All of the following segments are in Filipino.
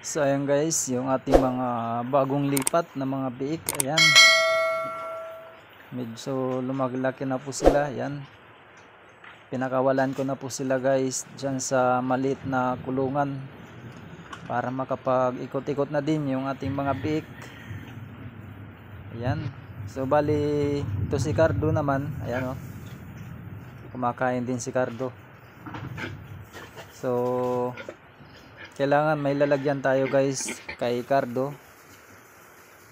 So ayan guys, yung ating mga bagong lipat na mga biik, ayan. Medyo lumaglaki na po sila, ayan. Pinakawalan ko na po sila guys dyan sa maliit na kulungan para makapag-ikot-ikot na din yung ating mga biik. Ayan. So bali, ito si Cardo naman, ayan oh. Kumakain din si Cardo. So kailangan may lalagyan tayo guys kay Cardo.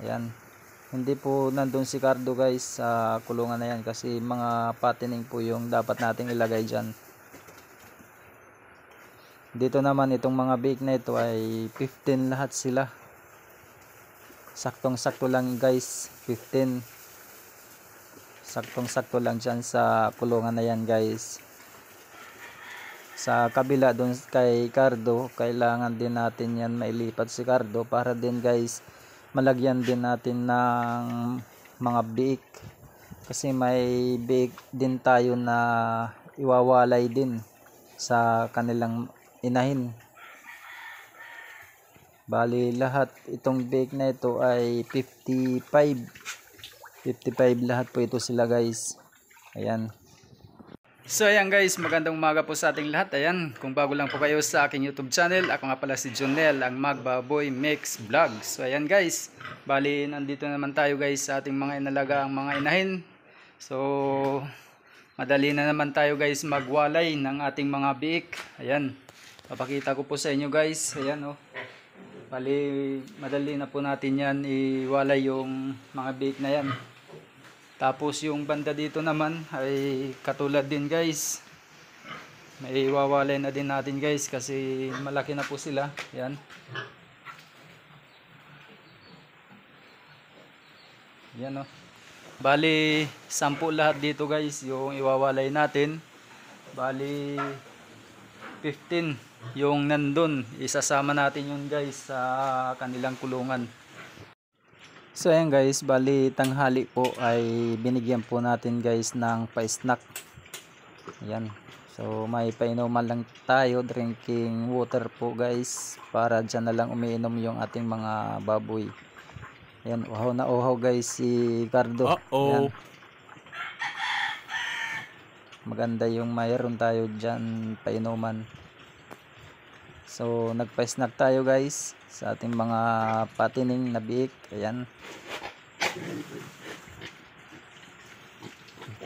Ayan. Hindi po nandun si Cardo guys sa kulungan na yan kasi mga patining po yung dapat nating ilagay dyan. Dito naman itong mga bake na ito ay 15 lahat sila. Saktong sakto lang guys, 15. Saktong sakto lang dyan sa kulungan na yan guys. Sa kabila doon kay Cardo, kailangan din natin yan mailipat si Cardo para din guys malagyan din natin ng mga biik kasi may biik din tayo na iwawalay din sa kanilang inahin. Bali lahat itong biik na ito ay 55 lahat po ito sila guys. Ayan. So ayan guys, magandang umaga po sa ating lahat. Ayan, kung bago lang po kayo sa aking YouTube channel, ako nga pala si Jonel, ang Magbaboy Mix Vlog. So ayan guys, bali nandito naman tayo guys sa ating mga inalaga ang mga inahin. So madali na naman tayo guys magwalay ng ating mga biik. Ayan, papakita ko po sa inyo guys. Ayan oh, bali madali na po natin yan iwalay yung mga biik na yan. Tapos yung banda dito naman ay katulad din guys. May iwawalay na din natin guys kasi malaki na po sila. Yan. Yan o. Bali 10 lahat dito guys yung iwawalay natin. Bali 15 yung nandun. Isasama natin yun guys sa kanilang kulungan. So ayan guys, bali tanghali po ay binigyan po natin guys ng pa-snack. Ayan. So may painuman lang tayo, drinking water po guys, para dyan na lang umiinom yung ating mga baboy. Ayan, uhaw na uhaw guys si Cardo. Ayan. Maganda yung mayroon tayo dyan painuman. So nagpa-snack tayo guys sa ating mga patining na biik. Ayan.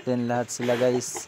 Then lahat sila guys.